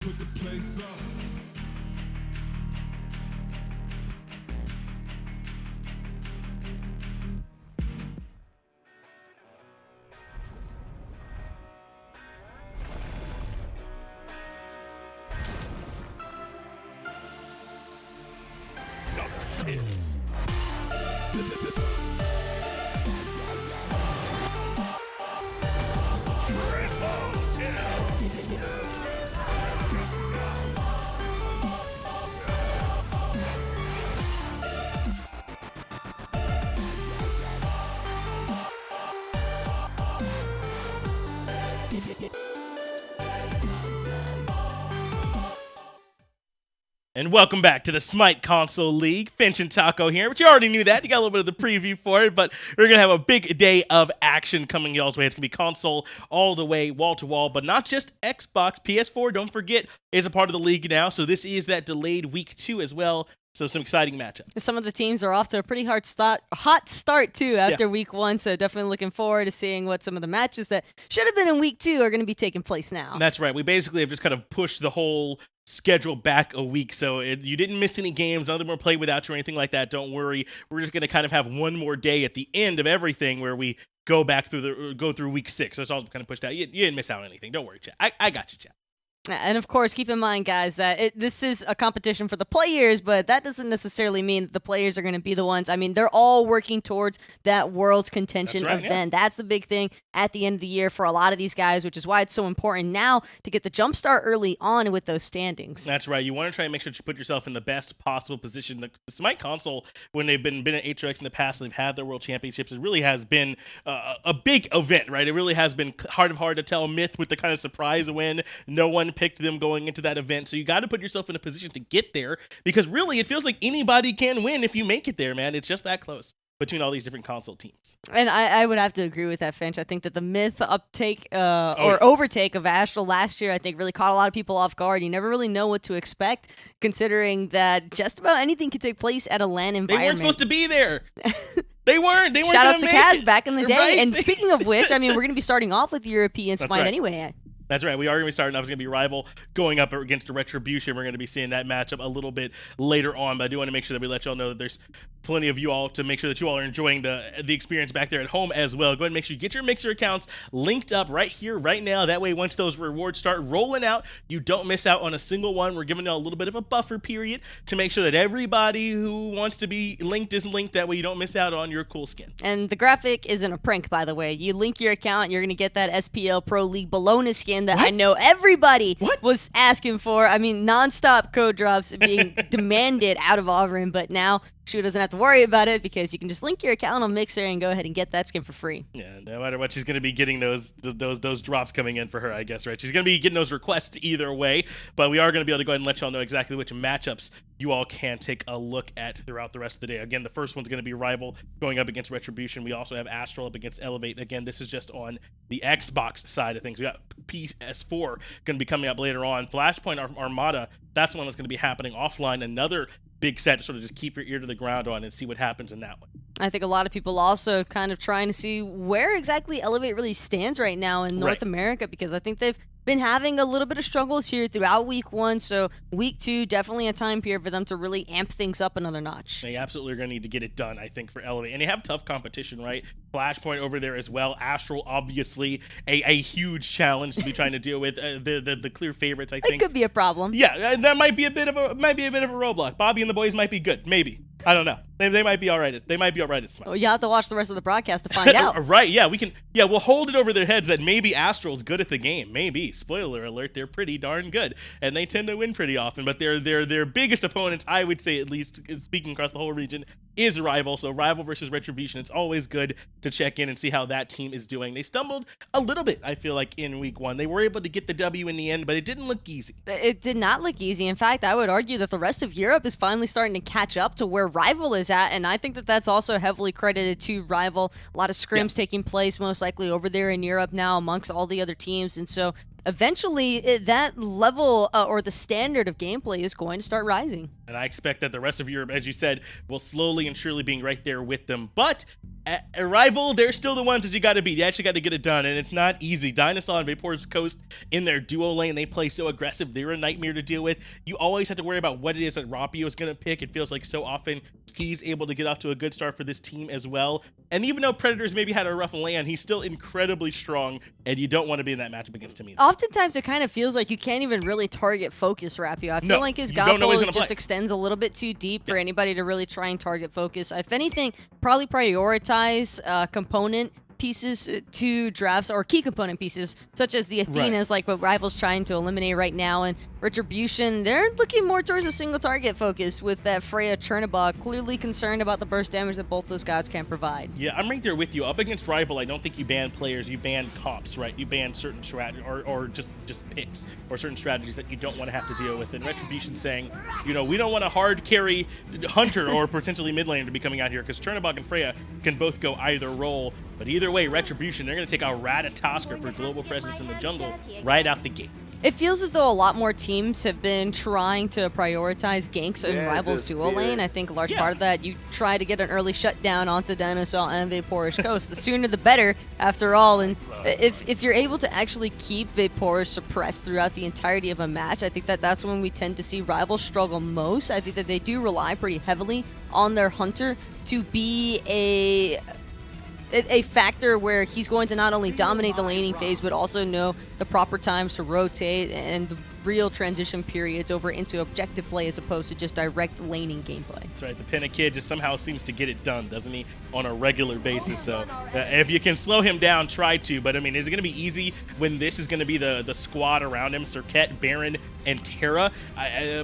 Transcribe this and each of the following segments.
put the place up. And welcome back to the Smite Console League. Finch and Taco here, but you already knew that. You got a little bit of the preview for it, but we're going to have a big day of action coming y'all's way. It's going to be console all the way, wall-to-wall, but not just Xbox. PS4, don't forget, is a part of the league now, so this is that delayed week 2 as well. So some exciting matchups. Some of the teams are off to a pretty hot start too after week 1. So definitely looking forward to seeing what some of the matches that should have been in week 2 are going to be taking place now. That's right. We basically have just kind of pushed the whole schedule back a week. So you didn't miss any games. None of them were played without you or anything like that. Don't worry. We're just going to kind of have one more day at the end of everything where we go back through week 6. So it's all kind of pushed out. You didn't miss out on anything. Don't worry, chat. I got you, chat. And of course, keep in mind, guys, that this is a competition for the players, but that doesn't necessarily mean that the players are going to be the ones. I mean, they're all working towards that World's Contention event. Yeah. That's the big thing at the end of the year for a lot of these guys, which is why it's so important now to get the jump start early on with those standings. That's right. You want to try and make sure that you put yourself in the best possible position. The Smite console, when they've been at HRX in the past and they've had their World Championships, it really has been a big event, right? It really has been hard to tell myth with the kind of surprise win. No one picked them going into that event, so you got to put yourself in a position to get there, because really it feels like anybody can win if you make it there, man. It's just that close between all these different console teams. And I would have to agree with that, Finch. I think that the myth uptake overtake of Astral last year, I think, really caught a lot of people off guard. You never really know what to expect, considering that just about anything could take place at a LAN environment. They weren't supposed to be there. They weren't. Shout out to the Cavs back in the day. Right? And speaking of which, I mean, we're going to be starting off with European Smite anyway. That's right. We are going to be starting off. It's going to be RivaL going up against a Retribution. We're going to be seeing that matchup a little bit later on, but I do want to make sure that we let y'all know that there's plenty of you all to make sure that you all are enjoying the experience back there at home as well. Go ahead and make sure you get your Mixer accounts linked up right here, right now. That way, once those rewards start rolling out, you don't miss out on a single one. We're giving y'all a little bit of a buffer period to make sure that everybody who wants to be linked is linked. That way, you don't miss out on your cool skin. And the graphic isn't a prank, by the way. You link your account, you're going to get that SPL Pro League Bologna skin that I know everybody was asking for. I mean, nonstop code drops being demanded out of Auburn, but now Shu doesn't have to worry about it because you can just link your account on Mixer and go ahead and get that skin for free. Yeah, no matter what, she's going to be getting those drops coming in for her, I guess, right? She's going to be getting those requests either way, but we are going to be able to go ahead and let y'all know exactly which matchups you all can take a look at throughout the rest of the day. Again, the first one's going to be RivaL going up against Retribution. We also have Astral up against Elevate. Again, this is just on the Xbox side of things. We got PS4 going to be coming up later on. Flashpoint Armada, that's one that's going to be happening offline. Another big set to sort of just keep your ear to the ground on and see what happens in that one. I think a lot of people also kind of trying to see where exactly Elevate really stands right now in North America, because I think they've been having a little bit of struggles here throughout week 1, so week 2 definitely a time period for them to really amp things up another notch. They absolutely are going to need to get it done, I think, for Elevate. And they have tough competition, right? Flashpoint over there as well. Astral, obviously, a huge challenge to be trying to deal with. The clear favorites, I think. It could be a problem. Yeah, that might be a bit of a roadblock. Bobby and the boys might be good, maybe. I don't know. They might be all right. They might be all right at Smite. Well, you have to watch the rest of the broadcast to find out. Right? Yeah, we can. Yeah, we'll hold it over their heads that maybe Astral's good at the game. Maybe. Spoiler alert: they're pretty darn good, and they tend to win pretty often. But their biggest opponents, I would say, at least speaking across the whole region, is RivaL. So RivaL versus Retribution. It's always good to check in and see how that team is doing. They stumbled a little bit, I feel like, in week 1. They were able to get the W in the end, but it didn't look easy. It did not look easy. In fact, I would argue that the rest of Europe is finally starting to catch up to where RivaL is at, and I think that that's also heavily credited to RivaL. A lot of scrims taking place most likely over there in Europe now amongst all the other teams, and so eventually that level or the standard of gameplay is going to start rising. And I expect that the rest of Europe, as you said, will slowly and surely being right there with them. But RvL, they're still the ones that you got to beat. You actually got to get it done, and it's not easy. DineOhSaw and Vapor's Coast in their duo lane, they play so aggressive. They're a nightmare to deal with. You always have to worry about what it is that Rapio is going to pick. It feels like so often he's able to get off to a good start for this team as well. And even though Predators maybe had a rough land, he's still incredibly strong, and you don't want to be in that matchup against him either. Oftentimes, it kind of feels like you can't even really target focus Rapio. I feel like his God pull just extends a little bit too deep for anybody to really try and target focus. If anything, probably prioritize component pieces to drafts, or key component pieces, such as the Athenas, like what RivaL's trying to eliminate right now, and Retribution, they're looking more towards a single target focus with that Freya Chernobog, clearly concerned about the burst damage that both those gods can provide. Yeah, I'm right there with you. Up against RivaL, I don't think you ban players, you ban comps, right? You ban certain strategies, or just picks, or certain strategies that you don't want to have to deal with. And Retribution saying, you know, we don't want a hard carry Hunter or potentially mid laner to be coming out here, because Chernobog and Freya can both go either role. But either way, Retribution, they're going to take out Ratatoskr for global presence in the jungle right out the gate. It feels as though a lot more teams have been trying to prioritize ganks in RivaL's duo lane. I think a large part of that, you try to get an early shutdown onto DineOhSaw and Vapor's Coast. The sooner the better, after all. And if you're able to actually keep Vapor suppressed throughout the entirety of a match, I think that that's when we tend to see RivaL struggle most. I think that they do rely pretty heavily on their Hunter to be a factor where he's going to not only dominate the laning phase, but also know the proper times to rotate and the real transition periods over into objective play as opposed to just direct laning gameplay. That's right. The Pinna Kid just somehow seems to get it done, doesn't he, on a regular basis? So if you can slow him down, try to. But, I mean, is it going to be easy when this is going to be the squad around him? Serqet, Baron, and Terra.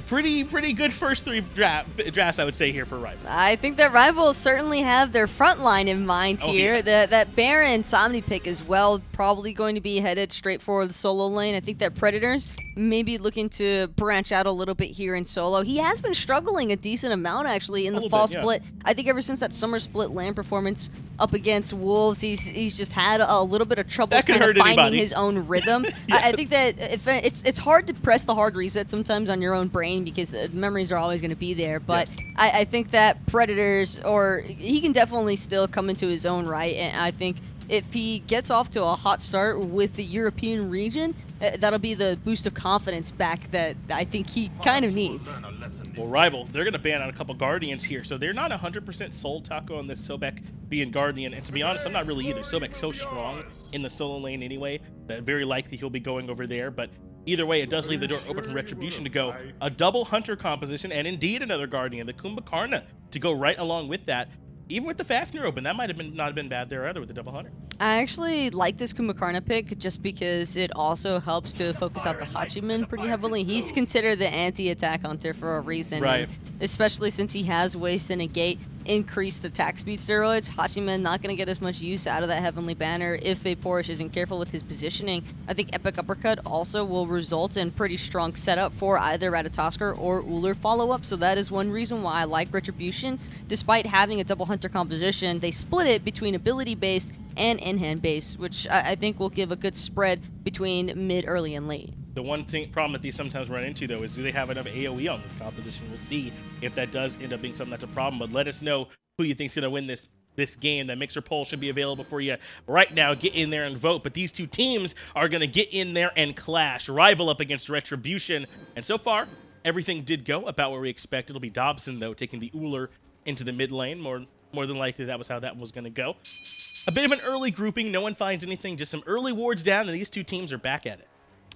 Pretty good first three drafts, I would say, here for RivaL. I think that RivaL certainly have their front line in mind here. Yeah. That Baron Samedi pick as well, probably going to be headed straight for the solo lane. I think that Predators maybe looking to branch out a little bit here in solo. He has been struggling a decent amount, actually, in the fall split. I think ever since that summer split land performance up against Wolves, he's just had a little bit of trouble kind of finding his own rhythm. I think that it's hard to press the hard reset sometimes on your own brain because the memories are always going to be there. But I think that Predators, or he can definitely still come into his own right, and I think if he gets off to a hot start with the European region, that'll be the boost of confidence back that I think he kind of needs. Well, RivaL, they're going to ban out a couple Guardians here, so they're not 100% sold Taco on this Sobek being Guardian, and to be honest, I'm not really either. Sobek's so strong in the solo lane anyway that very likely he'll be going over there, but either way, it does leave the door open for Retribution to go a double Hunter composition, and indeed another Guardian, the Kumbhakarna, to go right along with that. Even with the Fafnir open, that might have not been bad there either with the double Hunter. I actually like this Kumbhakarna pick just because it also helps to focus out the Hachiman pretty heavily. He's considered the anti-attack Hunter for a reason. Right. Especially since he has waste and negate increased attack speed steroids. Hachiman not going to get as much use out of that Heavenly Banner if Vaporish isn't careful with his positioning. I think Epic Uppercut also will result in pretty strong setup for either Ratatoskr or Ullr follow-up, so that is one reason why I like Retribution. Despite having a double Hunter composition, they split it between ability-based and in-hand based, which I think will give a good spread between mid, early, and late. The one problem that these sometimes run into, though, is do they have enough AoE on this composition? We'll see if that does end up being something that's a problem, but let us know who you think's going to win this game. That Mixer poll should be available for you right now. Get in there and vote, but these two teams are going to get in there and clash. RivaL up against Retribution, and so far, everything did go about where we expected. It'll be Dobson, though, taking the Ullr into the mid lane. More than likely, that was how that was going to go. A bit of an early grouping. No one finds anything. Just some early wards down, and these two teams are back at it.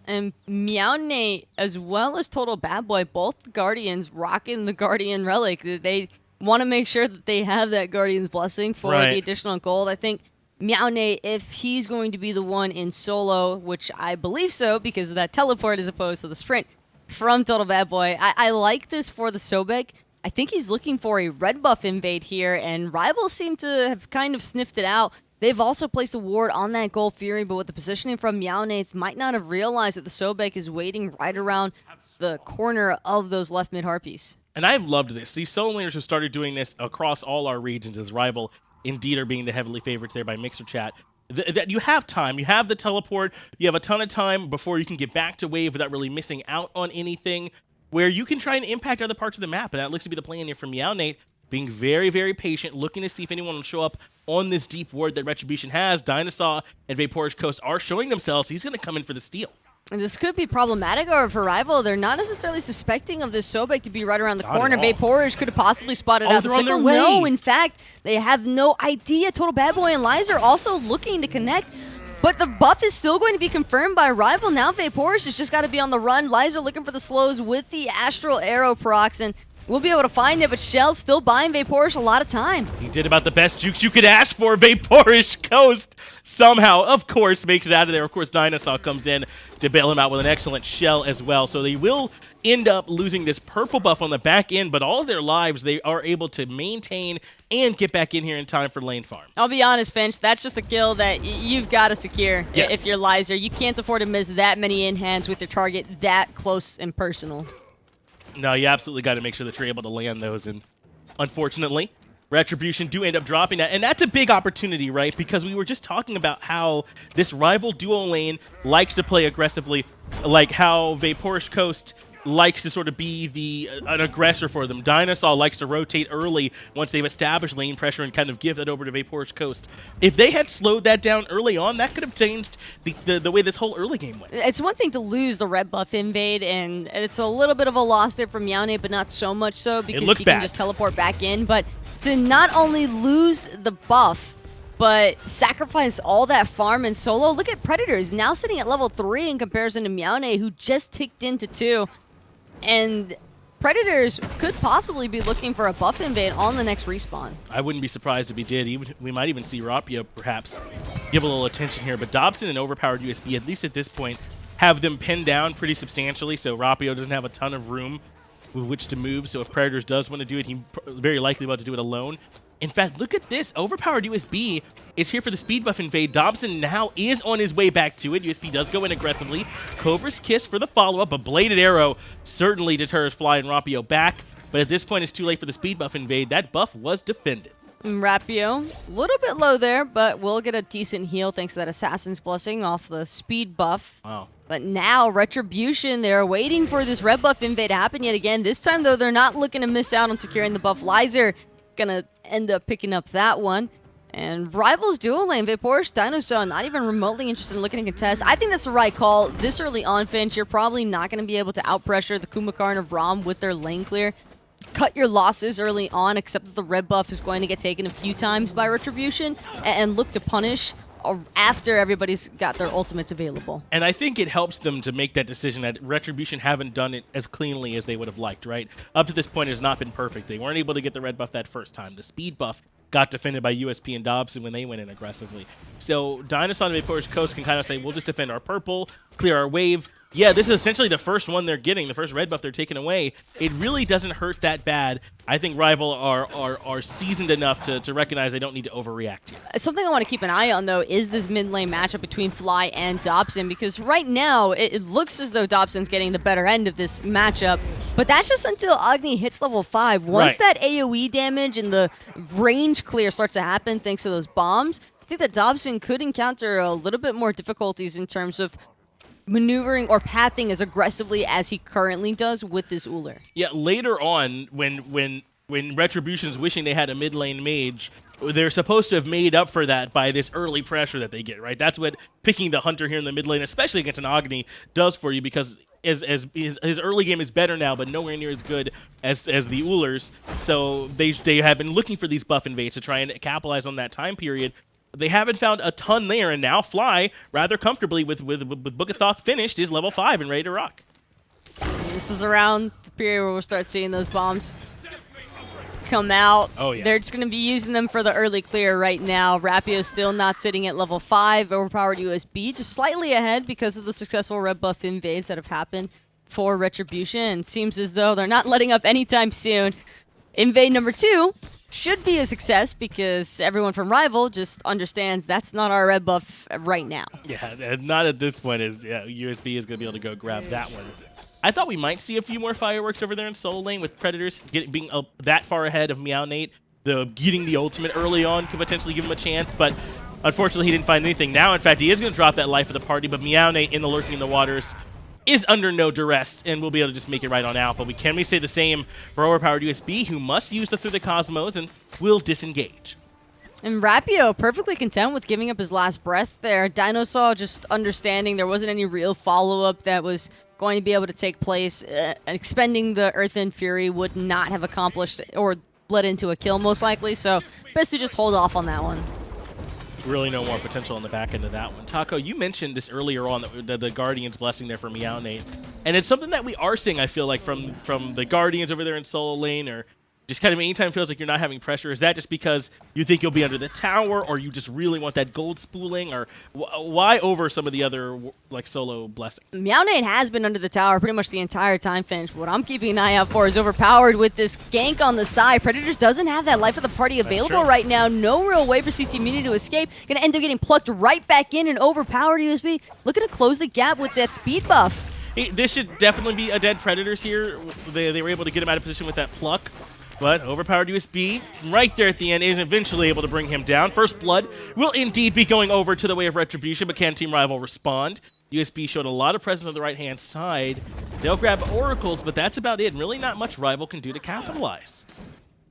And Meownate, as well as Total Bad Boy, both Guardians rocking the Guardian Relic. They want to make sure that they have that Guardian's Blessing for the additional gold. I think Meownate, if he's going to be the one in solo, which I believe so because of that teleport as opposed to the sprint from Total Bad Boy, I like this for the Sobek. I think he's looking for a red buff invade here, and RivaL seem to have kind of sniffed it out. They've also placed a ward on that Gold Fury, but with the positioning from Meownate, might not have realized that the Sobek is waiting right around the corner of those left mid Harpies. And I've loved this. These solo laners have started doing this across all our regions, as RivaL indeed are being the heavily favorites there by Mixer Chat. That you have time, you have the teleport, you have a ton of time before you can get back to wave without really missing out on anything, where you can try and impact other parts of the map, and that looks to be the plan here from Meownate. being very, very patient, looking to see if anyone will show up on this deep ward that Retribution has. DineOhSaw and Vaporish Coast are showing themselves. He's going to come in for the steal. And this could be problematic for RivaL. They're not necessarily suspecting of this Sobek to be right around the corner. Vaporish could have possibly spotted out the signal. No, in fact, they have no idea. Total Bad Boy and Lyzurrr also looking to connect. But the buff is still going to be confirmed by RivaL. Now Vaporish has just got to be on the run. Lyzurrr looking for the slows with the Astral Arrow procs, and we'll be able to find it, but Shell's still buying Vaporish a lot of time. He did about the best jukes you could ask for. Vaporish Coast somehow, of course, makes it out of there. Of course, DineOhSaw comes in to bail him out with an excellent shell as well. So they will end up losing this purple buff on the back end, but all of their lives they are able to maintain and get back in here in time for lane farm. I'll be honest, Finch, that's just a kill that you've got to secure if you're Lyzurrr. You can't afford to miss that many in-hands with your target that close and personal. No, you absolutely got to make sure that you're able to land those, and unfortunately, Retribution do end up dropping that, and that's a big opportunity, right? Because we were just talking about how this RivaL duo lane likes to play aggressively, like how Vaporish Coast likes to sort of be an aggressor for them. DineOhSaw likes to rotate early once they've established lane pressure and kind of give that over to Vaporish Coast. If they had slowed that down early on, that could have changed the way this whole early game went. It's one thing to lose the red buff invade, and it's a little bit of a loss there from Meowne, but not so much so because he can just teleport back in. But to not only lose the buff, but sacrifice all that farm and solo. Look at Predators now sitting at level 3 in comparison to Meowne, who just ticked into 2. And Predators could possibly be looking for a buff invade on the next respawn. I wouldn't be surprised if he did. We might even see Rapio perhaps give a little attention here. But Dobson and OverPoweredUSB, at least at this point, have them pinned down pretty substantially. So Rapio doesn't have a ton of room with which to move. So if Predators does want to do it, he's very likely about to do it alone. In fact, look at this. OverPoweredUSB is here for the speed buff invade. Dobson now is on his way back to it. USB does go in aggressively. Cobra's Kiss for the follow-up. A Bladed Arrow certainly deters Fly and Rapio back. But at this point, it's too late for the speed buff invade. That buff was defended. Rapio, a little bit low there, but we'll get a decent heal thanks to that Assassin's Blessing off the speed buff. Wow. But now, Retribution, they're waiting for this red buff invade to happen yet again. This time, though, they're not looking to miss out on securing the buff. Lyzurrr gonna end up picking up that one. And RivaL's duo lane, Vaporish, DineOhSaw, not even remotely interested in looking to contest. I think that's the right call. This early on, Finch, you're probably not going to be able to outpressure the Kumbhakarna of Ram with their lane clear. Cut your losses early on, except that the red buff is going to get taken a few times by Retribution, and look to punish after everybody's got their ultimates available. And I think it helps them to make that decision that Retribution haven't done it as cleanly as they would have liked, right? Up to this point, it has not been perfect. They weren't able to get the red buff that first time. The speed buff got defended by USP and Dobson when they went in aggressively. So DineOhSaw and Vaporish Coast can kind of say, we'll just defend our purple, clear our wave. Yeah, this is essentially the first one they're getting, the first red buff they're taking away. It really doesn't hurt that bad. I think RivaL are seasoned enough to recognize they don't need to overreact here. Something I want to keep an eye on, though, is this mid lane matchup between Fly and Dobson, because right now it looks as though Dobson's getting the better end of this matchup, but that's just until Agni hits level 5. Once that AoE damage and the range clear starts to happen thanks to those bombs, I think that Dobson could encounter a little bit more difficulties in terms of maneuvering or pathing as aggressively as he currently does with this Ullr. Yeah, later on, when Retribution's wishing they had a mid lane mage, they're supposed to have made up for that by this early pressure that they get, right? That's what picking the Hunter here in the mid lane, especially against an Agni, does for you, because his early game is better now, but nowhere near as good as the Ullr's. So they have been looking for these buff invades to try and capitalize on that time period. They haven't found a ton there, and now Fly, rather comfortably with Book of Thoth finished, is level 5 and ready to rock. This is around the period where we'll start seeing those bombs come out. Oh, yeah. They're just going to be using them for the early clear right now. Rapio still not sitting at level 5. OverPoweredUSB just slightly ahead because of the successful red buff invades that have happened for Retribution. And seems as though they're not letting up anytime soon. Invade number 2 should be a success because everyone from RivaL just understands that's not our red buff right now. Yeah, not at this point. USB is going to be able to go grab that one. I thought we might see a few more fireworks over there in solo lane with Predators being that far ahead of Meowne. Getting the ultimate early on could potentially give him a chance, but unfortunately he didn't find anything. Now, in fact, he is going to drop that life of the party, but Meowne in the Lurking in the Waters is under no duress and will be able to just make it right on out. But can we say the same for OverPoweredUSB, who must use the Through the Cosmos and will disengage? And Rapio perfectly content with giving up his last breath there. DineOhSaw just understanding there wasn't any real follow-up that was going to be able to take place. Expending the Earthen Fury would not have accomplished or bled into a kill most likely, so best to just hold off on that one. Really no more potential on the back end of that one. Taco, you mentioned this earlier on, the Guardian's blessing there for Meownate, and it's something that we are seeing, I feel like, from the Guardians over there in solo lane, or just kind of anytime it feels like you're not having pressure. Is that just because you think you'll be under the tower, or you just really want that gold spooling, or why over some of the other like solo blessings? Meownate has been under the tower pretty much the entire time, Finch. What I'm keeping an eye out for is Overpowered with this gank on the side. Predators doesn't have that life of the party available right now. No real way for CC Mini to escape. Gonna end up getting plucked right back in, and OverPoweredUSB looking to close the gap with that speed buff. This should definitely be a dead Predators here. They were able to get him out of position with that pluck. But OverPoweredUSB, right there at the end, is eventually able to bring him down. First blood will indeed be going over to the way of Retribution, but can Team RivaL respond? USB showed a lot of presence on the right-hand side. They'll grab Oracles, but that's about it. Really not much RivaL can do to capitalize.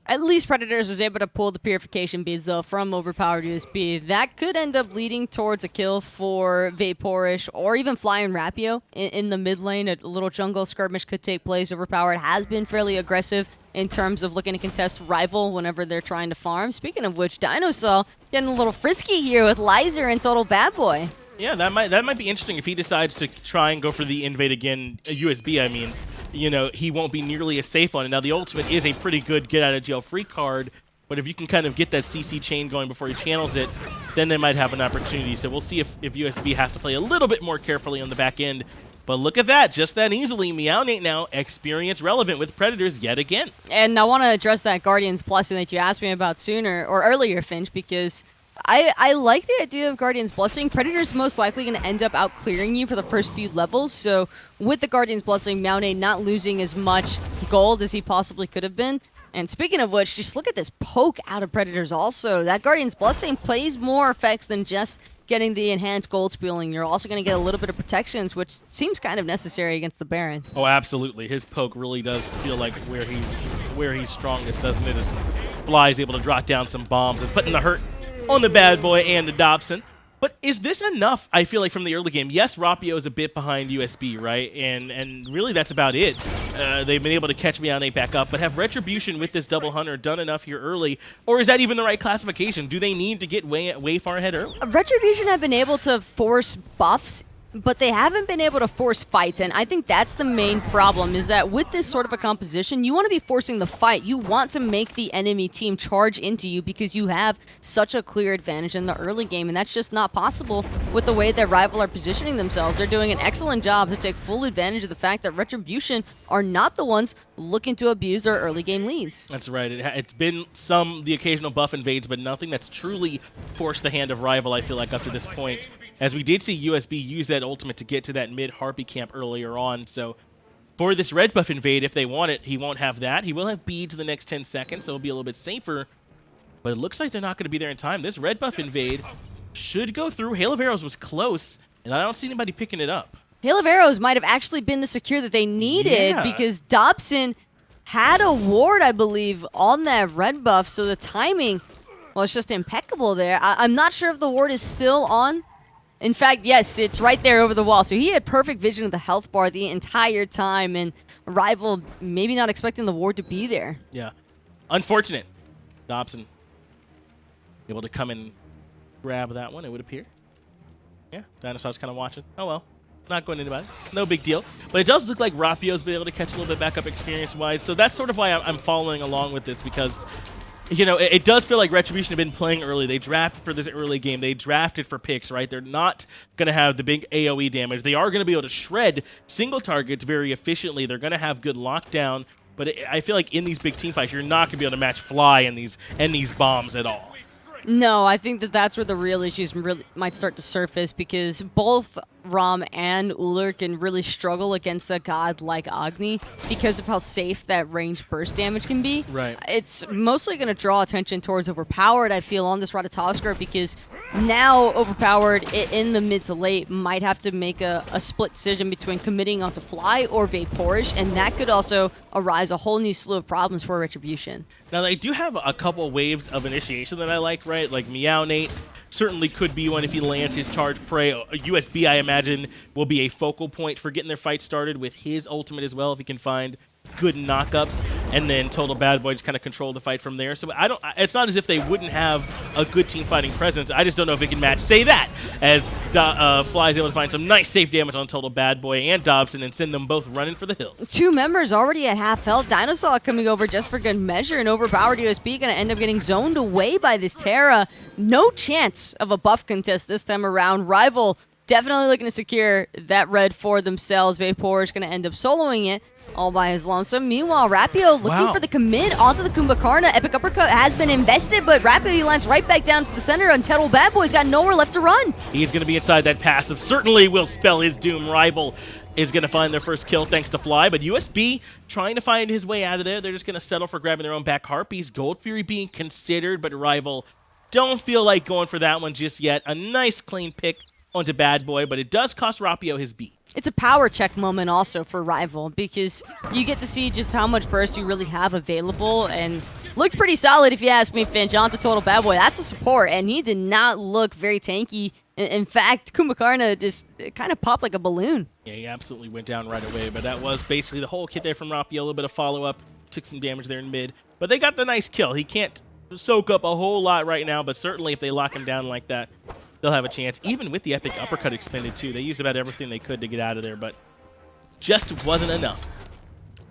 At least Predators was able to pull the Purification Beads, though, from OverPoweredUSB. That could end up leading towards a kill for Vaporish, or even Fly and Rapio in the mid lane. A little jungle skirmish could take place. Overpowered has been fairly aggressive in terms of looking to contest RivaL whenever they're trying to farm. Speaking of which, DineOhSaw getting a little frisky here with Lyzurrr and Total Bad Boy. Yeah, that might be interesting if he decides to try and go for the invade again, USB, I mean. You know, he won't be nearly as safe on it. Now, the ultimate is a pretty good get-out-of-jail-free card, but if you can kind of get that CC chain going before he channels it, then they might have an opportunity. So we'll see if USB has to play a little bit more carefully on the back end. But look at that, just that easily. Meownate now, experience relevant with Predators yet again. And I want to address that Guardian's blessing that you asked me about sooner, or earlier, Finch, because I like the idea of Guardian's Blessing. Predator's most likely going to end up out-clearing you for the first few levels, so with the Guardian's Blessing, Meownate not losing as much gold as he possibly could have been. And speaking of which, just look at this poke out of Predators also. That Guardian's Blessing plays more effects than just getting the enhanced gold spooling. You're also going to get a little bit of protections, which seems kind of necessary against the Baron. Oh, absolutely. His poke really does feel like where he's strongest, doesn't it? As Fly is able to drop down some bombs and putting the hurt on the bad boy and the Dobson. But is this enough, I feel like, from the early game? Yes, Rapio is a bit behind USB, right? And really that's about it. They've been able to catch Meownate back up, but have Retribution with this double hunter done enough here early? Or is that even the right classification? Do they need to get way far ahead early? Retribution have been able to force buffs, but they haven't been able to force fights, and I think that's the main problem, is that with this sort of a composition, you want to be forcing the fight. You want to make the enemy team charge into you because you have such a clear advantage in the early game, and that's just not possible with the way that RivaL are positioning themselves. They're doing an excellent job to take full advantage of the fact that Retribution are not the ones looking to abuse their early game leads. That's right. It's been the occasional buff invades, but nothing that's truly forced the hand of RivaL, I feel like, up to this point. As we did see USB use that ultimate to get to that mid-Harpy camp earlier on. So for this red buff invade, if they want it, he won't have that. He will have beads in the next 10 seconds, so it'll be a little bit safer. But it looks like they're not going to be there in time. This red buff invade should go through. Hail of Arrows was close, and I don't see anybody picking it up. Hail of Arrows might have actually been the secure that they needed because Dobson had a ward, I believe, on that red buff, so the timing, well, it's just impeccable there. I'm not sure if the ward is still on. In fact, yes, it's right there over the wall. So he had perfect vision of the health bar the entire time, and RivaL maybe not expecting the ward to be there. Yeah. Unfortunate. Dobson able to come and grab that one, it would appear. Yeah, DineOhSaw's kind of watching. Oh, well. Not going anybody. No big deal. But it does look like Rapio's been able to catch a little bit back up experience-wise. So that's sort of why I'm following along with this, because you know, it does feel like Retribution have been playing early. They drafted for this early game. They drafted for picks, right? They're not going to have the big AoE damage. They are going to be able to shred single targets very efficiently. They're going to have good lockdown. But I feel like in these big team fights, you're not going to be able to match Fly and these bombs at all. No, I think that that's where the real issues really might start to surface, because both Ram and Ullr can really struggle against a god like Agni because of how safe that range burst damage can be. Right. It's mostly going to draw attention towards Overpowered, I feel, on this Ratatoskr, because Now, Overpowered in the mid to late might have to make a split decision between committing onto Fly or Vaporish, and that could also arise a whole new slew of problems for Retribution. Now, they do have a couple waves of initiation that I like, right? Like Meownate certainly could be one if he lands his charge prey. USB, I imagine, will be a focal point for getting their fight started with his ultimate as well, if he can find good knockups, and then Total Bad Boy just kind of control the fight from there. So it's not as if they wouldn't have a good team fighting presence. I just don't know if it can match, say that, as Fly is able to find some nice safe damage on Total Bad Boy and Dobson and send them both running for the hills. 2 members already at half health. DineOhSaw coming over just for good measure, and OverPoweredUSB going to end up getting zoned away by this Terra. No chance of a buff contest this time around. RivaL definitely looking to secure that red for themselves. Vapor is going to end up soloing it all by his lonesome. Meanwhile, Rapio looking for the commit onto the Kumbhakarna. Epic Uppercut has been invested, but Rapio, he lands right back down to the center. Untitled Bad Boy's got nowhere left to run. He's going to be inside that passive. Certainly will spell his doom. RivaL is going to find their first kill thanks to Fly, but USB trying to find his way out of there. They're just going to settle for grabbing their own back Harpies. Gold Fury being considered, but RivaL don't feel like going for that one just yet. A nice clean pick onto Bad Boy, but it does cost Rapio his beat. It's a power check moment also for RivaL, because you get to see just how much burst you really have available, and looked pretty solid if you ask me, Finch. On to Total Bad Boy, that's a support, and he did not look very tanky. In fact, Kumbhakarna just kind of popped like a balloon. Yeah, he absolutely went down right away, but that was basically the whole kit there from Rapio. A little bit of follow-up, took some damage there in mid, but they got the nice kill. He can't soak up a whole lot right now, but certainly if they lock him down like that, they'll have a chance. Even with the Epic Uppercut expended, too. They used about everything they could to get out of there, but just wasn't enough.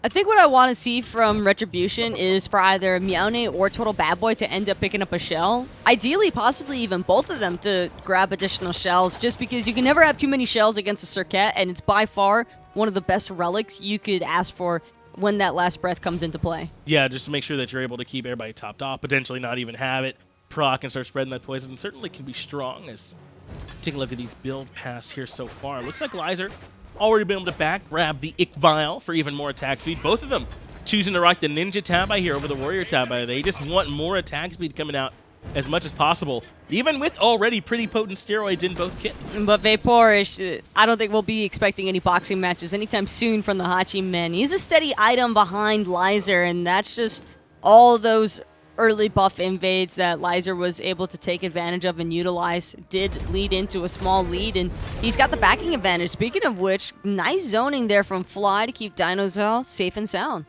I think what I want to see from Retribution is for either Meownate or Total Bad Boy to end up picking up a shell. Ideally, possibly even both of them to grab additional shells, just because you can never have too many shells against a Serqet, and it's by far one of the best relics you could ask for when that last breath comes into play. Yeah, just to make sure that you're able to keep everybody topped off, potentially not even have it proc and start spreading that poison. Certainly can be strong. As take a look at these build paths here so far. Looks like Lyzurrr already been able to back grab the RvL for even more attack speed. Both of them choosing to rock the Ninja tab I hear over the Warrior tab. They just want more attack speed coming out as much as possible, even with already pretty potent steroids in both kits. But Vaporish, I don't think we'll be expecting any boxing matches anytime soon from the Hachiman. He's a steady item behind Lyzurrr, and that's just all those early buff invades that Lyzurrr was able to take advantage of and utilize did lead into a small lead, and he's got the backing advantage. Speaking of which, nice zoning there from Fly to keep DineOhSaw safe and sound.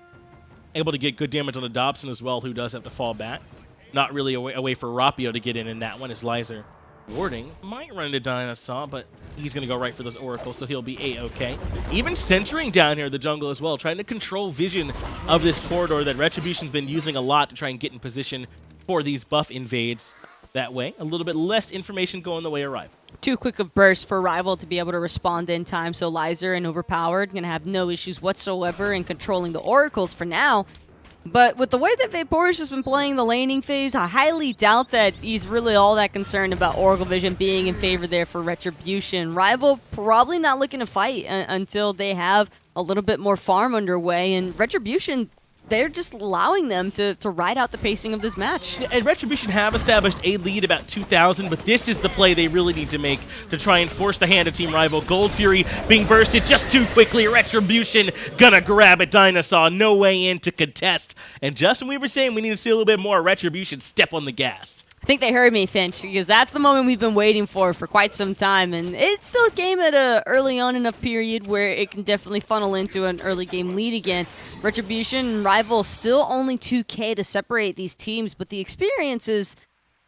Able to get good damage on the Dobson as well, who does have to fall back. Not really a way for Rapio to get in that one, as Lyzurrr warding. Might run into DineOhSaw, but he's going to go right for those oracles, so he'll be A-okay. Even centering down here in the jungle as well, trying to control vision of this corridor that Retribution's been using a lot to try and get in position for these buff invades. That way, a little bit less information going the way of RvL. Too quick of burst for RvL to be able to respond in time, so Lyzurrr and Overpowered going to have no issues whatsoever in controlling the oracles for now. But with the way that Vaporish has been playing the laning phase, I highly doubt that he's really all that concerned about Oracle Vision being in favor there for Retribution. RvL probably not looking to fight until they have a little bit more farm underway, and Retribution, they're just allowing them to ride out the pacing of this match. And Retribution have established a lead about 2,000, but this is the play they really need to make to try and force the hand of Team RvL. Gold Fury being bursted just too quickly. Retribution gonna grab it. DineOhSaw no way in to contest. And just when we were saying we need to see a little bit more, Retribution step on the gas. I think they heard me, Finch, because that's the moment we've been waiting for quite some time, and it's still a game at a early on enough period where it can definitely funnel into an early game lead again. Retribution and RvL still only 2K to separate these teams, but the experience is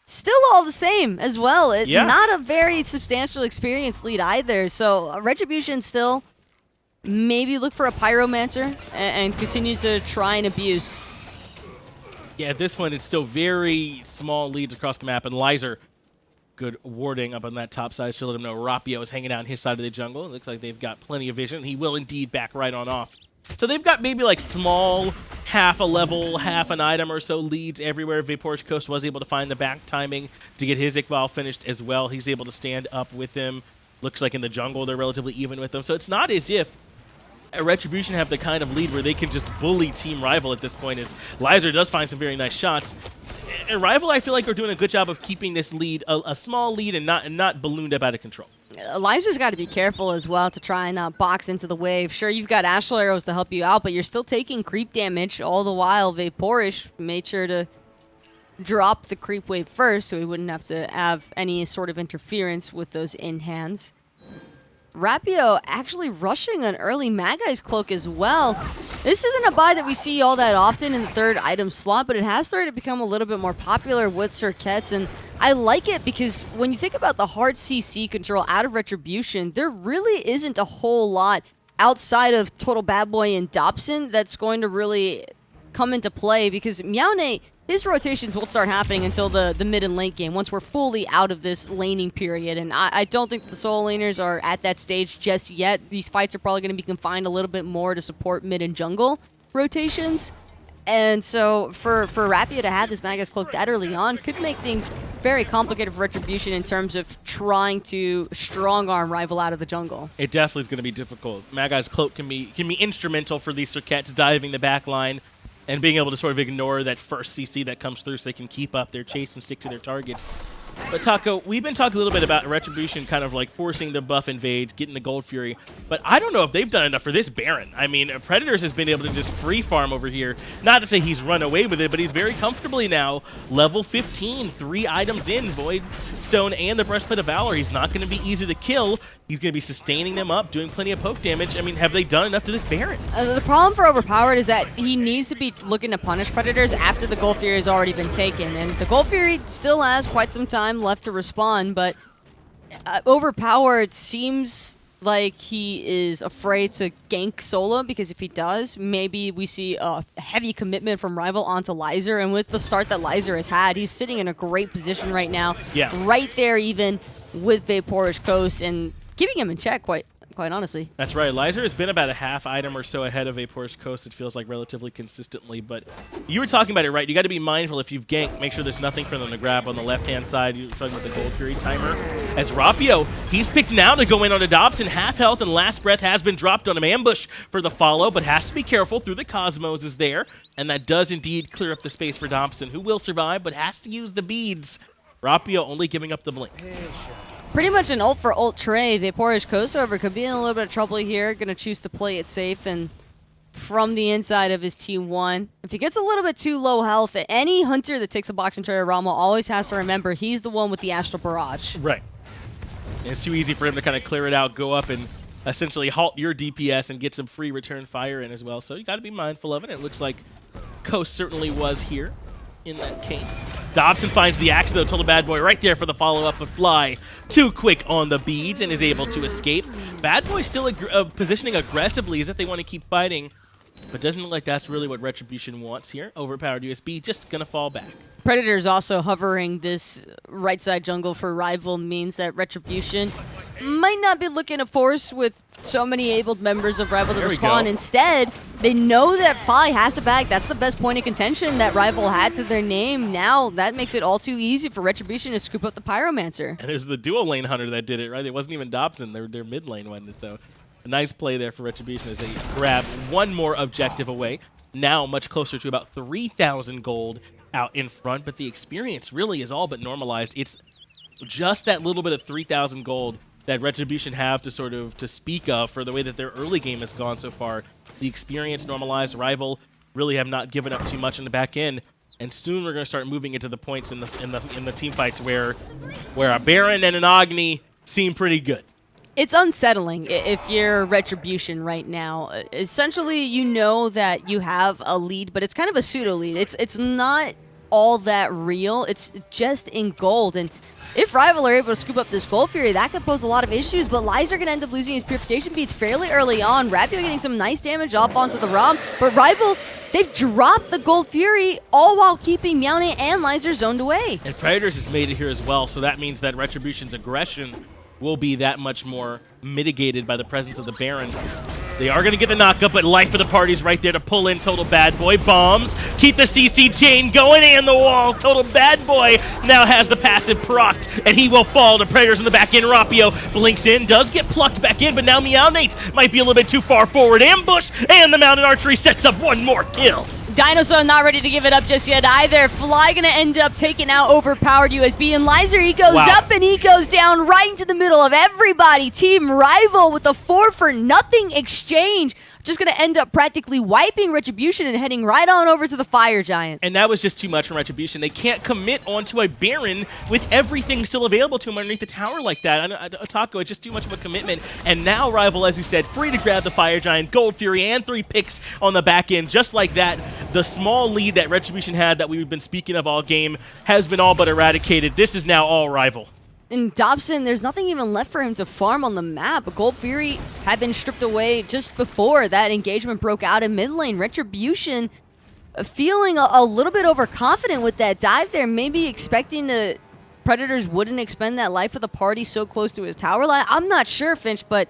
still all the same as well. Not a very substantial experience lead either, so Retribution still maybe look for a Pyromancer and continue to try and abuse. Yeah, at this point, it's still very small leads across the map, and Lyzurrr, good warding up on that top side. She'll let him know Rapio is hanging out on his side of the jungle. It looks like they've got plenty of vision. He will indeed back right on off. So they've got maybe like small, half a level, half an item or so leads everywhere. Vaporish Coast was able to find the back timing to get his RvL finished as well. He's able to stand up with him. Looks like in the jungle, they're relatively even with them. So it's not as if Retribution have the kind of lead where they can just bully Team RvL at this point, as Lyzurrr does find some very nice shots. RvL, I feel like, are doing a good job of keeping this lead a small lead and not ballooned up out of control. Lyzurr's got to be careful as well to try and not box into the wave. Sure, you've got astral arrows to help you out, but you're still taking creep damage all the while. Vaporish made sure to drop the creep wave first so he wouldn't have to have any sort of interference with those in-hands. Rapio actually rushing an early Magai's Cloak as well. This isn't a buy that we see all that often in the third item slot, but it has started to become a little bit more popular with Serqets, and I like it because when you think about the hard CC control out of Retribution, there really isn't a whole lot outside of Total Bad Boy and Dobson that's going to really come into play, because Meowne, his rotations won't start happening until the mid and late game, once we're fully out of this laning period. And I don't think the solo laners are at that stage just yet. These fights are probably going to be confined a little bit more to support mid and jungle rotations. And so for Rapio to have this Magai's Cloak that early on could make things very complicated for Retribution in terms of trying to strong-arm RvL out of the jungle. It definitely is going to be difficult. Magai's Cloak can be instrumental for these Serqets diving the back line and being able to sort of ignore that first CC that comes through so they can keep up their chase and stick to their targets. But Taco, we've been talking a little bit about Retribution kind of like forcing the buff invades, getting the Gold Fury, but I don't know if they've done enough for this Baron. I mean, Predators has been able to just free farm over here. Not to say he's run away with it, but he's very comfortably now level 15, 3 items in, Void Stone and the Breastplate of Valor. He's not going to be easy to kill. He's going to be sustaining them up, doing plenty of poke damage. I mean, have they done enough to this Baron? The problem for Overpowered is that he needs to be looking to punish Predators after the Gold Fury has already been taken. And the Gold Fury still has quite some time left to respond, but Overpowered seems like he is afraid to gank solo, because if he does, maybe we see a heavy commitment from RvL onto Lyzurrr. And with the start that Lyzurrr has had, he's sitting in a great position right now. Yeah. Right there even with Vaporish Coast and keeping him in check, quite honestly. That's right. Lyzurrr has been about a half item or so ahead of Vaporish Coast, it feels like, relatively consistently. But you were talking about it, right? You got to be mindful if you've ganked, make sure there's nothing for them to grab on the left-hand side. You're talking about the Gold Fury timer. As Rapio, he's picked now to go in on a Dobson. Half health and last breath has been dropped on him. Ambush for the follow, but has to be careful through the Cosmos is there. And that does indeed clear up the space for Dobson, who will survive, but has to use the beads. Rapio only giving up the blink. Pretty much an ult for ult Trey. Vaporish Coast, however, could be in a little bit of trouble here. Going to choose to play it safe and from the inside of his T1. If he gets a little bit too low health, any hunter that takes a boxing tray or Rama always has to remember he's the one with the Astral Barrage. Right. And it's too easy for him to kind of clear it out, go up and essentially halt your DPS and get some free return fire in as well. So you got to be mindful of it. It looks like Coast certainly was here in that case. Dobson finds the axe, though. Total Bad Boy right there for the follow-up, but Fly too quick on the beads and is able to escape. Bad Boy still positioning aggressively as if they want to keep fighting, but doesn't look like that's really what Retribution wants here. OverPoweredUSB just going to fall back. Predators also hovering this right side jungle for RivaL means that Retribution might not be looking to force with so many abled members of RivaL to respond. Instead, they know that Fly has to back. That's the best point of contention that RivaL had to their name. Now, that makes it all too easy for Retribution to scoop up the Pyromancer. And it was the dual lane hunter that did it, right? It wasn't even Dobson. Their mid lane one. So a nice play there for Retribution as they grab one more objective away. Now much closer to about 3,000 gold out in front, but the experience really is all but normalized. It's just that little bit of 3,000 gold that Retribution have to sort of to speak of for the way that their early game has gone so far. The experience normalized. RivaL really have not given up too much in the back end, and soon we're going to start moving into the points in the team fights where a Baron and an Agni seem pretty good. It's unsettling if you're Retribution right now. Essentially, you know that you have a lead, but it's kind of a pseudo lead. It's not all that real. It's just in gold. And if RivaL are able to scoop up this Gold Fury, that could pose a lot of issues, but Lyzurrr going to end up losing his Purification beads fairly early on. Rapio getting some nice damage off onto the Ram, but RivaL, they've dropped the Gold Fury, all while keeping Meowne and Lyzurrr zoned away. And Predators has made it here as well, so that means that Retribution's aggression will be that much more mitigated by the presence of the Baron. They are going to get the knockup, but life of the party's right there to pull in Total Bad Boy. Bombs, keep the CC chain going and the wall. Total Bad Boy now has the passive procced, and he will fall to Predators in the back end. Rapio blinks in, does get plucked back in, but now Meowne might be a little bit too far forward. Ambush, and the Mounted Archery sets up one more kill. DineOhSaw not ready to give it up just yet either. Fly gonna end up taking out OverPoweredUSB, and Lyzurrr, he goes up and he goes down right into the middle of everybody. Team RivaL with a 4-for-0 exchange. Just going to end up practically wiping Retribution and heading right on over to the Fire Giant. And that was just too much from Retribution. They can't commit onto a Baron with everything still available to him underneath the tower like that. Taco, it's just too much of a commitment. And now RivaL, as you said, free to grab the Fire Giant, Gold Fury, and 3 picks on the back end. Just like that, the small lead that Retribution had that we've been speaking of all game has been all but eradicated. This is now all RivaL. And Dobson, there's nothing even left for him to farm on the map. Gold Fury had been stripped away just before that engagement broke out in mid lane. Retribution feeling a little bit overconfident with that dive there, maybe expecting the Predators wouldn't expend that life of the party so close to his tower line. I'm not sure, Finch, but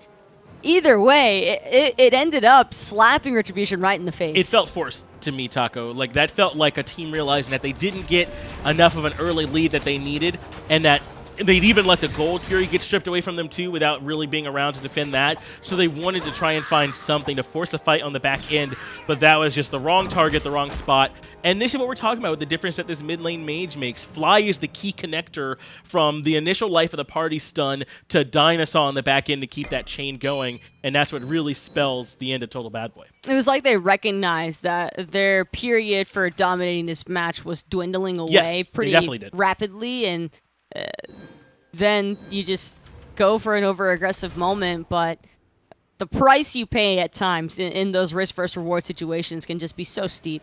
either way, it ended up slapping Retribution right in the face. It felt forced to me, Taco. Like, that felt like a team realizing that they didn't get enough of an early lead that they needed, and that they'd even let the Gold Fury get stripped away from them too without really being around to defend that. So they wanted to try and find something to force a fight on the back end, but that was just the wrong target, the wrong spot. And this is what we're talking about with the difference that this mid lane mage makes. Fly is the key connector from the initial life of the party stun to DineOhSaw on the back end to keep that chain going, and that's what really spells the end of Total Bad Boy. It was like they recognized that their period for dominating this match was dwindling away pretty rapidly, and then you just go for an over-aggressive moment, but the price you pay at times in those risk versus reward situations can just be so steep.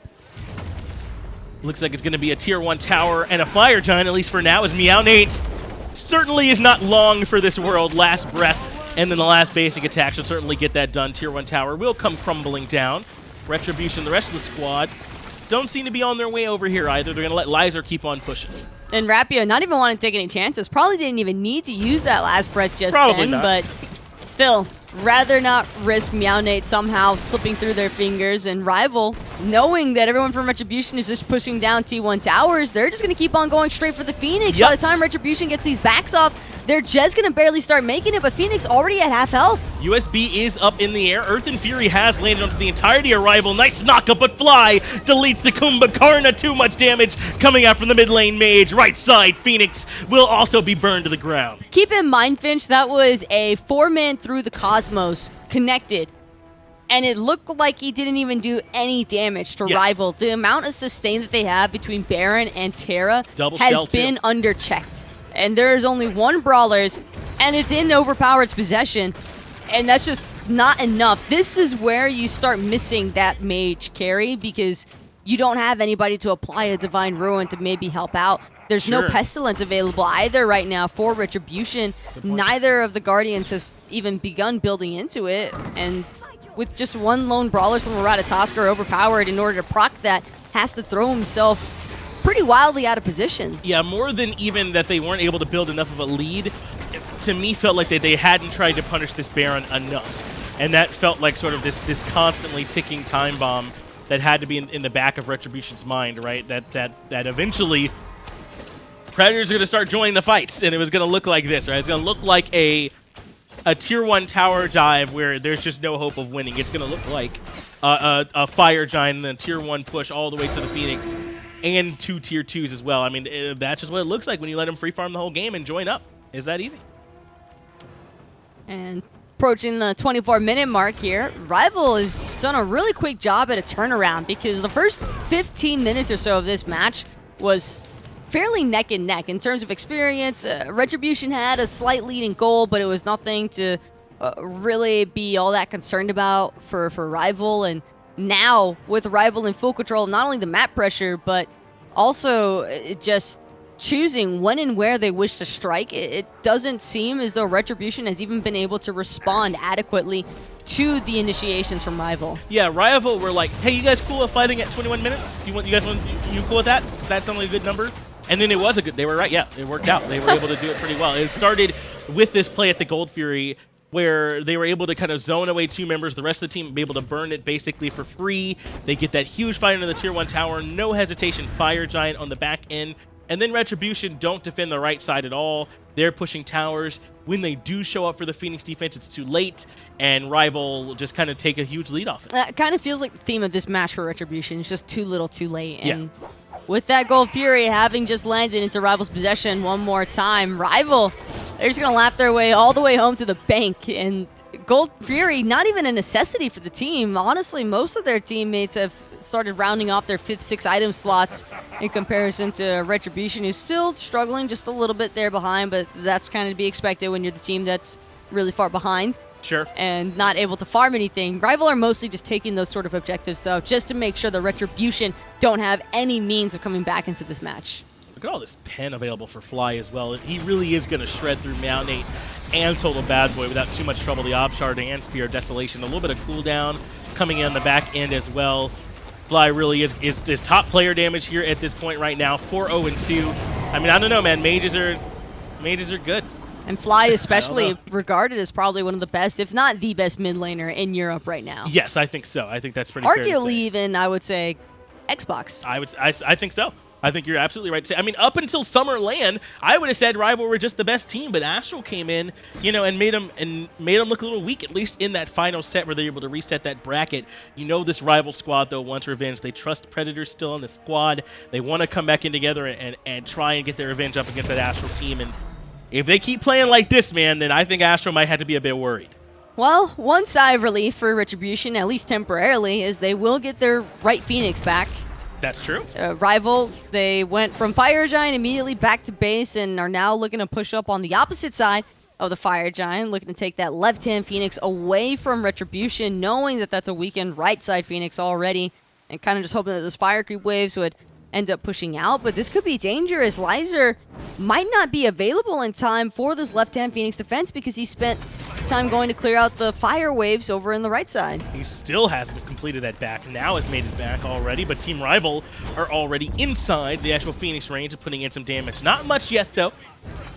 Looks like it's going to be a tier 1 tower and a Fire Giant, at least for now, as Meow8 certainly is not long for this world. Last breath, and then the last basic attack should certainly get that done. Tier 1 tower will come crumbling down. Retribution, the rest of the squad, don't seem to be on their way over here either. They're going to let Lyzurrr keep on pushing. And Rapio not even wanting to take any chances. Probably didn't even need to use that last breath just then, but still, rather not risk Meow8 somehow slipping through their fingers. And RivaL, knowing that everyone from Retribution is just pushing down T1 towers, they're just going to keep on going straight for the Phoenix. By the time Retribution gets these backs off, they're just going to barely start making it, but Phoenix already at half health. USB is up in the air. Earth and Fury has landed onto the entirety of RivaL. Nice knockup, but Fly deletes the Kumbhakarna. Too much damage coming out from the mid lane mage. Right side, Phoenix will also be burned to the ground. Keep in mind, Finch, that was a 4-man through the Cosmos connected, and it looked like he didn't even do any damage to RivaL. The amount of sustain that they have between Baron and Terra has been underchecked. And there is only one Brawler's, and it's in Overpowered's possession, and that's just not enough. This is where you start missing that mage carry, because you don't have anybody to apply a Divine Ruin to maybe help out. There's no Pestilence available either right now for Retribution. Neither of the Guardians has even begun building into it, and with just one lone Brawler, some Ratatoskr Overpowered, in order to proc that, has to throw himself pretty wildly out of position. Yeah, more than even that they weren't able to build enough of a lead, to me felt like they hadn't tried to punish this Baron enough. And that felt like sort of this constantly ticking time bomb that had to be in the back of Retribution's mind, right? That eventually Predators are going to start joining the fights, and it was going to look like this, right? It's going to look like a tier 1 tower dive where there's just no hope of winning. It's going to look like a Fire Giant and then a tier 1 push all the way to the Phoenix, and 2 tier 2s as well. I mean, that's just what it looks like when you let them free farm the whole game and join up. Is that easy? And approaching the 24-minute mark here, RivaL has done a really quick job at a turnaround, because the first 15 minutes or so of this match was fairly neck and neck in terms of experience. Retribution had a slight lead in goal, but it was nothing to really be all that concerned about for RivaL. And now, with RivaL in full control of not only the map pressure, but also just choosing when and where they wish to strike, it doesn't seem as though Retribution has even been able to respond adequately to the initiations from RivaL. Yeah, RivaL were like, hey, you guys cool with fighting at 21 minutes? You cool with that? That's only a good number? And then it was they were right, yeah, it worked out. They were able to do it pretty well. It started with this play at the Gold Fury, where they were able to kind of zone away 2 members, the rest of the team be able to burn it basically for free. They get that huge fight into the tier 1 tower, no hesitation, Fire Giant on the back end. And then Retribution don't defend the right side at all. They're pushing towers. When they do show up for the Phoenix defense, it's too late, and RvL just kind of take a huge lead off it. It kind of feels like the theme of this match for Retribution. It's just too little, too late. And with that Gold Fury having just landed into RiVAL's possession one more time, RiVAL, they're just going to lap their way all the way home to the bank. And Gold Fury, not even a necessity for the team. Honestly, most of their teammates have started rounding off their 5th, 6th item slots in comparison to Retribution, who's still struggling just a little bit there behind, but that's kind of to be expected when you're the team that's really far behind. Sure. And not able to farm anything. RiVAL are mostly just taking those sort of objectives, though, just to make sure the Retribution don't have any means of coming back into this match. Look at all this pen available for Fly as well. He really is going to shred through Meownate and Total Bad Boy without too much trouble. The Ob Shard and Spear of Desolation. A little bit of cooldown coming in on the back end as well. Fly really is top player damage here at this point right now. 4-0-2. I mean, I don't know, man. Mages are good. And Fly especially regarded as probably one of the best, if not the best mid laner in Europe right now. Yes, I think so. I think that's pretty fair to say. Arguably even, I would say, Xbox. I think so. I think you're absolutely right to say. I mean, up until Summer LAN, I would have said RiVAL were just the best team, but Astral came in, you know, and made them look a little weak, at least in that final set where they're able to reset that bracket. You know, this RiVAL squad though wants revenge. They trust Predators still on the squad. They want to come back in together and try and get their revenge up against that Astral team. And if they keep playing like this, man, then I think Astral might have to be a bit worried. Well, one sigh of relief for Retribution, at least temporarily, is they will get their right Phoenix back. That's true. RiVAL, they went from Fire Giant immediately back to base and are now looking to push up on the opposite side of the Fire Giant, looking to take that left-hand Phoenix away from Retribution, knowing that that's a weakened right-side Phoenix already, and kind of just hoping that those Fire Creep waves would end up pushing out. But this could be dangerous. Lyzurrr might not be available in time for this left-hand Phoenix defense because he spent time going to clear out the fire waves over in the right side. He still hasn't completed that back. Now has made it back already, but Team RiVAL are already inside the actual Phoenix range of putting in some damage. Not much yet, though.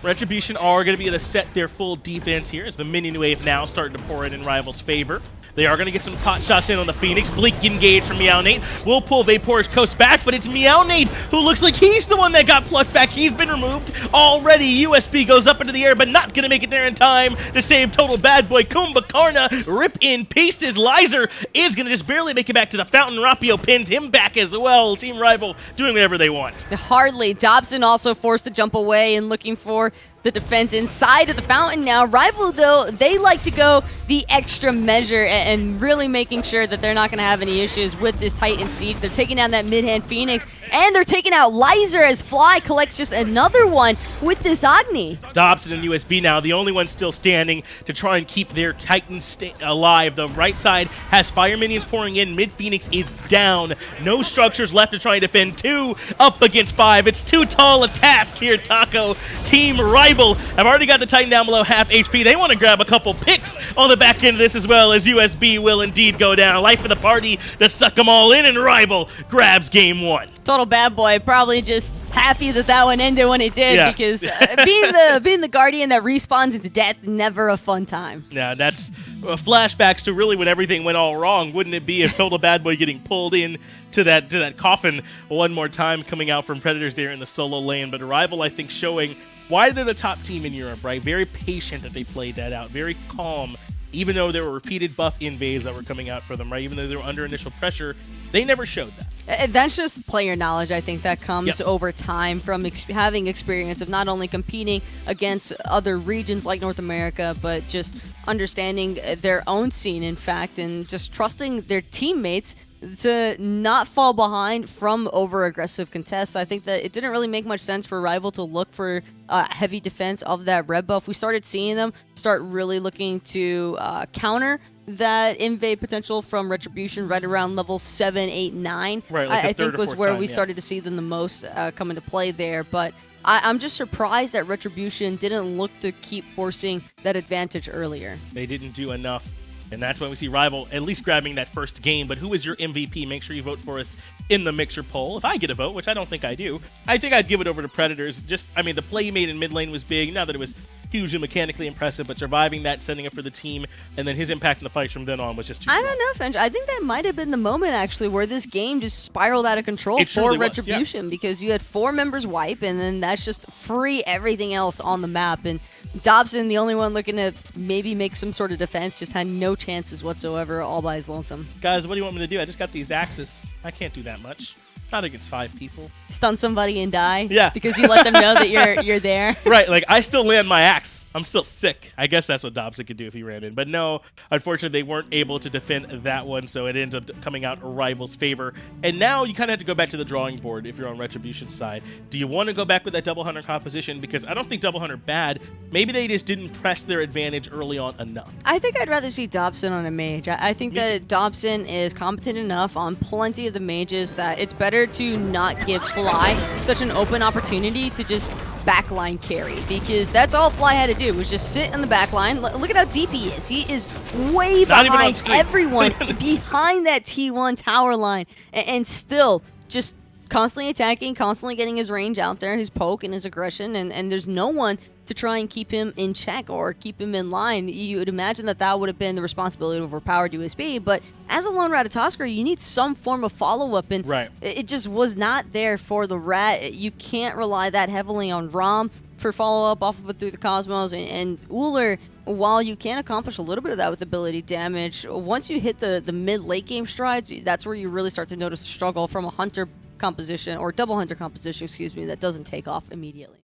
Retribution are going to be able to set their full defense here as the minion wave now starting to pour in RiVAL's favor. They are going to get some pot shots in on the Phoenix. Blink engage from Meownate. Will pull Vapor's Coast back, but it's Meownate who looks like he's the one that got plucked back. He's been removed already. USB goes up into the air, but not going to make it there in time to save Total Bad Boy. Kumbhakarna rip in pieces. Lyzurrr is going to just barely make it back to the fountain. Rapio pins him back as well. Team RiVAL doing whatever they want. Hardly. Dobson also forced to jump away and looking for the defense inside of the fountain now. RiVAL, though, they like to go the extra measure and really making sure that they're not going to have any issues with this Titan Siege. They're taking down that mid-hand Phoenix, and they're taking out Lyzurrr as Fly collects just another one with this Agni. Dobson and USB now, the only ones still standing to try and keep their Titan alive. The right side has fire minions pouring in. Mid-Phoenix is down. No structures left to try and defend. 2 up against 5. It's too tall a task here, Taco. Team RiVAL have already got the Titan down below half HP. They want to grab a couple picks on the back end of this as well, as USB will indeed go down. Life of the party to suck them all in, and RiVAL grabs game 1. Total Bad Boy probably just happy that that one ended when it did, because being the Guardian that respawns into death, never a fun time. Yeah, that's flashbacks to really when everything went all wrong. Wouldn't it be if Total Bad Boy getting pulled in to that coffin one more time, coming out from Predators there in the solo lane. But RiVAL, I think, showing why they're the top team in Europe, right? Very patient that they played that out, very calm, even though there were repeated buff invades that were coming out for them, right? Even though they were under initial pressure, they never showed that. That's just player knowledge, I think, that comes over time from having experience of not only competing against other regions like North America, but just understanding their own scene, in fact, and just trusting their teammates to not fall behind from over-aggressive contests. I think that it didn't really make much sense for RiVAL to look for heavy defense of that red buff. We started seeing them start really looking to counter that invade potential from Retribution right around level 7, 8, 9. Right, like I think was where we started to see them the most come into play there. But I'm just surprised that Retribution didn't look to keep forcing that advantage earlier. They didn't do enough. And that's when we see RiVAL at least grabbing that first game. But who is your MVP? Make sure you vote for us in the Mixer poll. If I get a vote, which I don't think I do, I think I'd give it over to Predators. Just, I mean, the play you made in mid lane was big. Now that it was hugely mechanically impressive, but surviving that, sending it for the team, and then his impact in the fights from then on was just too I strong. don't know, Finch. I think that might have been the moment, actually, where this game just spiraled out of control It for truly was, Retribution, because you had 4 members wipe, and then that's just free everything else on the map. And Dobson, the only one looking to maybe make some sort of defense, just had no chances whatsoever, all by his lonesome. Guys, what do you want me to do? I just got these axes. I can't do that much. Not against 5 people. Stun somebody and die? Yeah. Because you let them know that you're there? Right, like, I still land my axe. I'm still sick. I guess that's what Dobson could do if he ran in. But no, unfortunately, they weren't able to defend that one, so it ends up coming out RivaL's favor. And now you kind of have to go back to the drawing board if you're on Retribution's side. Do you want to go back with that double hunter composition? Because I don't think double hunter bad. Maybe they just didn't press their advantage early on enough. I think I'd rather see Dobson on a mage. I think that Dobson is competent enough on plenty of the mages that it's better to not give Fly such an open opportunity to just backline carry, because that's all Fly had to do was just sit in the backline. Look at how deep he is. He is way Not even on behind screen. everyone, behind that T1 tower line, and still just constantly attacking, constantly getting his range out there, his poke and his aggression, and there's no one to try and keep him in check or keep him in line. You would imagine that that would have been the responsibility of OverPoweredUSB, but as a lone Ratatoskr, you need some form of follow-up, and Right. it just was not there for the Rat. You can't rely that heavily on Ram for follow-up off of it through the Cosmos, and Ullr, while you can accomplish a little bit of that with ability damage, once you hit the mid-late game strides, that's where you really start to notice the struggle from a hunter composition, or double hunter composition, excuse me, that doesn't take off immediately.